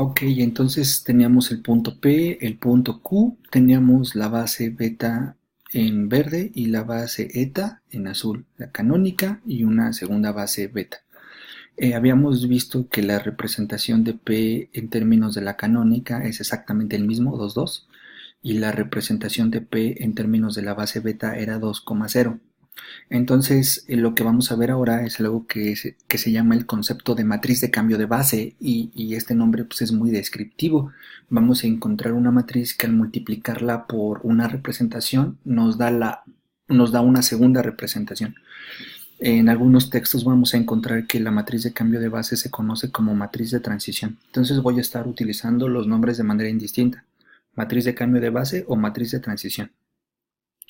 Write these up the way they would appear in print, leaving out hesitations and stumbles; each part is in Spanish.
Ok, entonces teníamos el punto P, el punto Q, teníamos la base beta en verde y la base eta en azul, la canónica y una segunda base beta. Habíamos visto que la representación de P en términos de la canónica es exactamente el mismo, 2,2, y la representación de P en términos de la base beta era 2,0. Entonces, lo que vamos a ver ahora es algo que se llama el concepto de matriz de cambio de base y este nombre pues, es muy descriptivo. Vamos a encontrar una matriz que al multiplicarla por una representación nos da una segunda representación. En algunos textos vamos a encontrar que la matriz de cambio de base se conoce como matriz de transición. Entonces voy a estar utilizando los nombres de manera indistinta. Matriz de cambio de base o matriz de transición.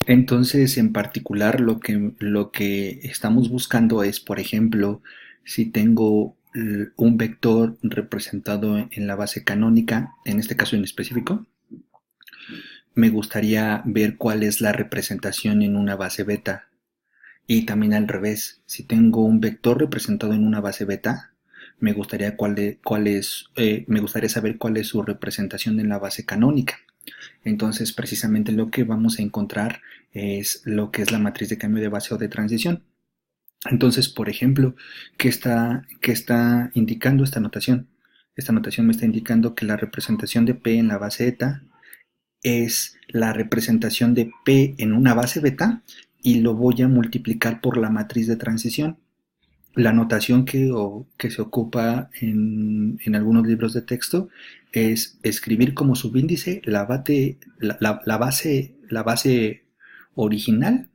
Entonces, en particular, lo que estamos buscando es, por ejemplo, si tengo un vector representado en la base canónica, en este caso en específico, me gustaría ver cuál es la representación en una base beta. Y también al revés, si tengo un vector representado en una base beta, me gustaría saber cuál es su representación en la base canónica. Entonces, precisamente lo que vamos a encontrar es lo que es la matriz de cambio de base o de transición. Entonces, por ejemplo, qué está indicando esta notación? Esta notación me está indicando que la representación de P en la base eta es la representación de P en una base beta y lo voy a multiplicar por la matriz de transición. La notación que se ocupa en algunos libros de texto es escribir como subíndice la base original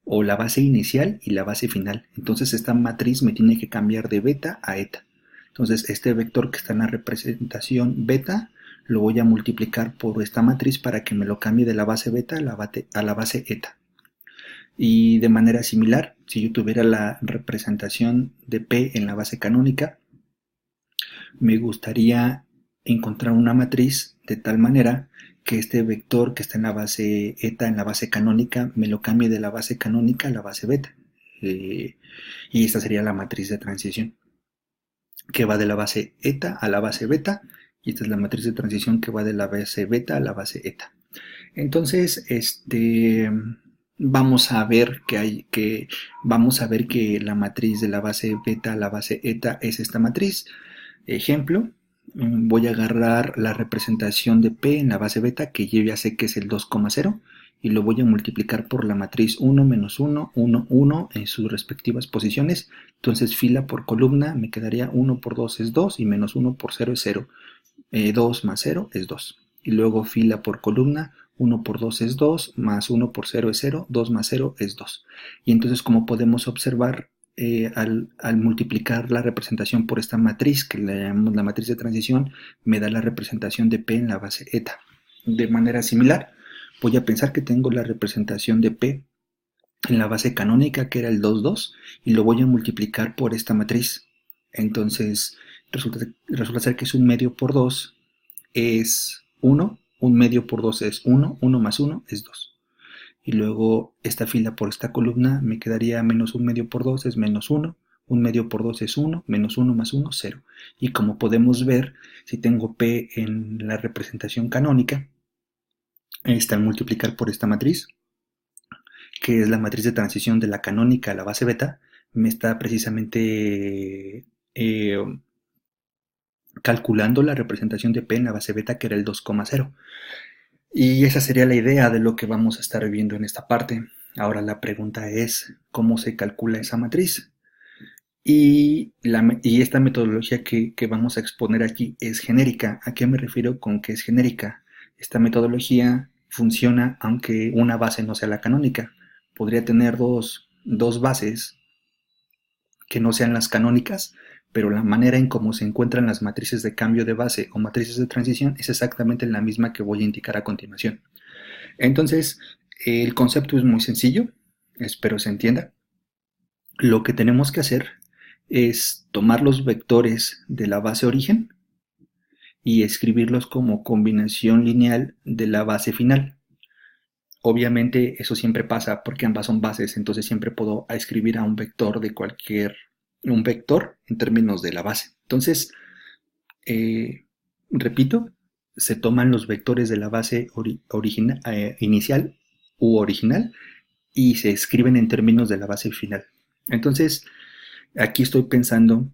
o la base inicial y la base final. Entonces esta matriz me tiene que cambiar de beta a eta. Entonces este vector que está en la representación beta lo voy a multiplicar por esta matriz para que me lo cambie de la base beta a la base eta. Y de manera similar, si yo tuviera la representación de P en la base canónica, me gustaría encontrar una matriz de tal manera que este vector que está en la base eta, en la base canónica, me lo cambie de la base canónica a la base beta. Eh, y esta sería la matriz de transición, que va de la base eta a la base beta, y esta es la matriz de transición que va de la base beta a la base eta. Entonces, vamos a ver que la matriz de la base beta a la base eta es esta matriz. Ejemplo, voy a agarrar la representación de P en la base beta, que yo ya sé que es el 2,0, y lo voy a multiplicar por la matriz 1, menos 1, 1, 1 en sus respectivas posiciones. Entonces, fila por columna me quedaría 1 por 2 es 2 y menos 1 por 0 es 0. 2 más 0 es 2. Y luego fila por columna, 1 por 2 es 2, más 1 por 0 es 0, 2 más 0 es 2. Y entonces, como podemos observar, al multiplicar la representación por esta matriz, que le llamamos la matriz de transición, me da la representación de P en la base eta. De manera similar, voy a pensar que tengo la representación de P en la base canónica, que era el 2,2, y lo voy a multiplicar por esta matriz. Entonces, resulta ser que es 1 medio por 2 es 1, 1 medio por 2 es 1, 1 más 1 es 2. Y luego esta fila por esta columna me quedaría menos 1 medio por 2 es menos 1, 1 medio por 2 es 1, menos 1 más 1, 0. Y como podemos ver, si tengo P en la representación canónica, está al multiplicar por esta matriz, que es la matriz de transición de la canónica a la base beta, me está precisamente calculando la representación de P en la base beta, que era el 2,0. Y esa sería la idea de lo que vamos a estar viendo en esta parte. Ahora la pregunta es, ¿cómo se calcula esa matriz? Y esta metodología que vamos a exponer aquí es genérica. ¿A qué me refiero con que es genérica? Esta metodología funciona aunque una base no sea la canónica. Podría tener dos bases que no sean las canónicas, pero la manera en cómo se encuentran las matrices de cambio de base o matrices de transición es exactamente la misma que voy a indicar a continuación. Entonces, el concepto es muy sencillo, espero se entienda. Lo que tenemos que hacer es tomar los vectores de la base origen y escribirlos como combinación lineal de la base final. Obviamente eso siempre pasa porque ambas son bases, entonces siempre puedo escribir a un vector un vector en términos de la base. Entonces, Repito, se toman los vectores de la base inicial u original y se escriben en términos de la base final. Entonces, aquí estoy pensando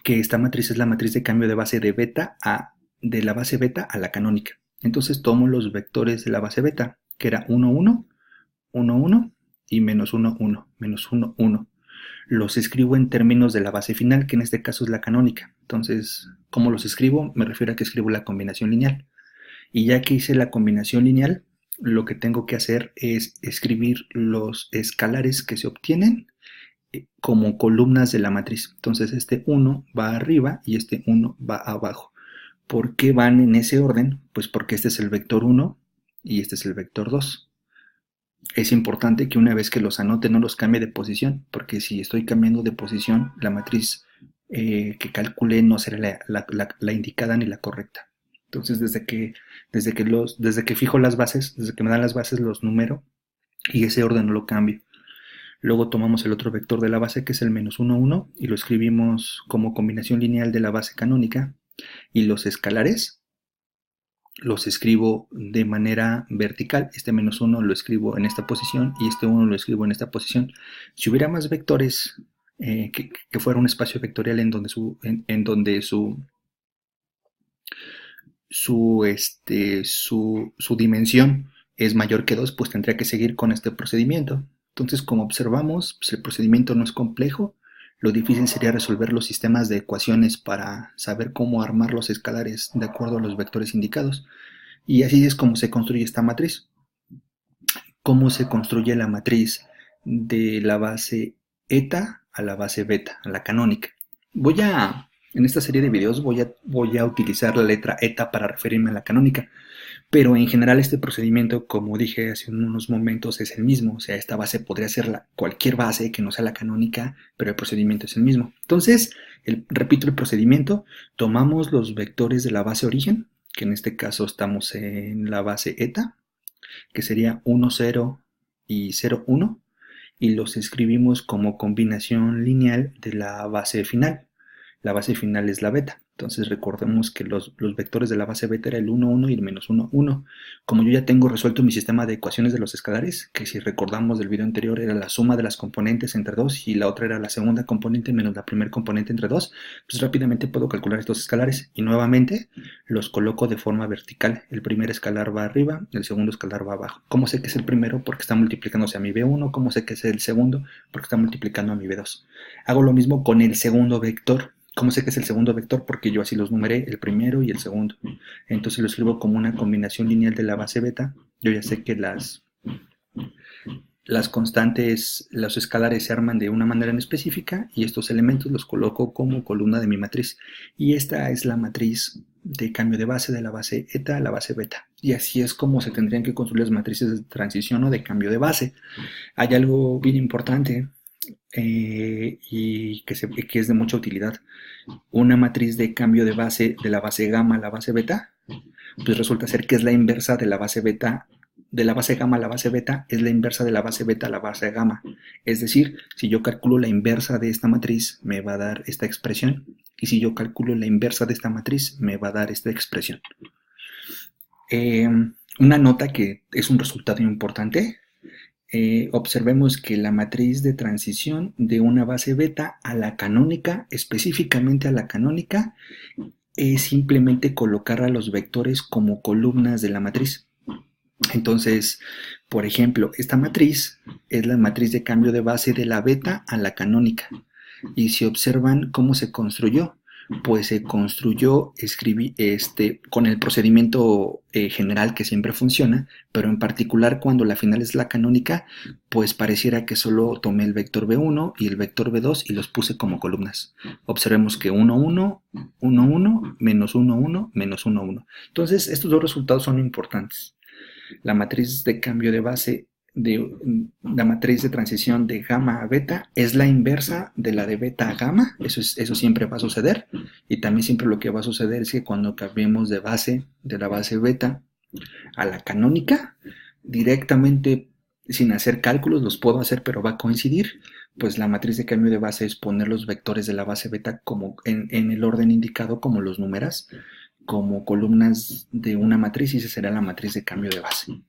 que esta matriz es la matriz de cambio de base de la base beta a la canónica. Entonces tomo los vectores de la base beta, que era 1, 1, 1, 1 y menos 1, 1, menos 1, 1. Los escribo en términos de la base final, que en este caso es la canónica. Entonces, ¿cómo los escribo? Me refiero a que escribo la combinación lineal. Y ya que hice la combinación lineal, lo que tengo que hacer es escribir los escalares que se obtienen como columnas de la matriz. Entonces este 1 va arriba y este 1 va abajo. ¿Por qué van en ese orden? Pues porque este es el vector 1 y este es el vector 2. Es importante que una vez que los anote no los cambie de posición, porque si estoy cambiando de posición, la matriz que calculé no será la indicada ni la correcta. Entonces desde que fijo las bases, desde que me dan las bases los numero y ese orden no lo cambio. Luego tomamos el otro vector de la base, que es el menos 1, 1, y lo escribimos como combinación lineal de la base canónica. Y los escalares los escribo de manera vertical. Este menos 1 lo escribo en esta posición y este 1 lo escribo en esta posición. Si hubiera más vectores, que fuera un espacio vectorial en donde su dimensión es mayor que 2, pues tendría que seguir con este procedimiento. Entonces, como observamos, pues el procedimiento no es complejo. Lo difícil sería resolver los sistemas de ecuaciones para saber cómo armar los escalares de acuerdo a los vectores indicados. Y así es como se construye esta matriz. ¿Cómo se construye la matriz de la base eta a la base beta, a la canónica? En esta serie de videos voy a utilizar la letra eta para referirme a la canónica. Pero en general este procedimiento, como dije hace unos momentos, es el mismo. O sea, esta base podría ser cualquier base que no sea la canónica, pero el procedimiento es el mismo. Entonces, repito el procedimiento. Tomamos los vectores de la base origen, que en este caso estamos en la base eta, que sería 1, 0 y 0, 1, y los escribimos como combinación lineal de la base final. La base final es la beta. Entonces recordemos que los vectores de la base beta era el 1, 1 y el menos 1, 1. Como yo ya tengo resuelto mi sistema de ecuaciones de los escalares, que si recordamos del video anterior era la suma de las componentes entre 2 y la otra era la segunda componente menos la primera componente entre 2, pues rápidamente puedo calcular estos escalares y nuevamente los coloco de forma vertical. El primer escalar va arriba, el segundo escalar va abajo. ¿Cómo sé que es el primero? Porque está multiplicándose a mi B1. ¿Cómo sé que es el segundo? Porque está multiplicando a mi B2. Hago lo mismo con el segundo vector. ¿Cómo sé que es el segundo vector? Porque yo así los numeré, el primero y el segundo. Entonces lo escribo como una combinación lineal de la base beta. Yo ya sé que las constantes, los escalares se arman de una manera en específica y estos elementos los coloco como columna de mi matriz. Y esta es la matriz de cambio de base de la base eta a la base beta. Y así es como se tendrían que construir las matrices de transición o de cambio de base. Hay algo bien importante y que es de mucha utilidad. Una matriz de cambio de base de la base gamma a la base beta, pues resulta ser que es la inversa de la base beta, de la base gamma a la base beta, es la inversa de la base beta a la base gamma. Es decir, si yo calculo la inversa de esta matriz, me va a dar esta expresión, y si yo calculo la inversa de esta matriz, me va a dar esta expresión. Una nota que es un resultado importante. Observemos que la matriz de transición de una base beta a la canónica, específicamente a la canónica, es simplemente colocar a los vectores como columnas de la matriz. Entonces, por ejemplo, esta matriz es la matriz de cambio de base de la beta a la canónica. Y si observan cómo se construyó, pues se construyó con el procedimiento general que siempre funciona, pero en particular cuando la final es la canónica, pues pareciera que solo tomé el vector B1 y el vector B2 y los puse como columnas. Observemos que 1, 1, 1, 1, menos 1, 1, menos 1, 1. Entonces, estos dos resultados son importantes. La matriz de cambio de base la matriz de transición de gamma a beta es la inversa de la de beta a gamma. Eso siempre va a suceder, y también siempre lo que va a suceder es que cuando cambiemos de la base beta a la canónica, directamente sin hacer cálculos, los puedo hacer pero va a coincidir, pues la matriz de cambio de base es poner los vectores de la base beta como en el orden indicado como los numeras, como columnas de una matriz y esa será la matriz de cambio de base.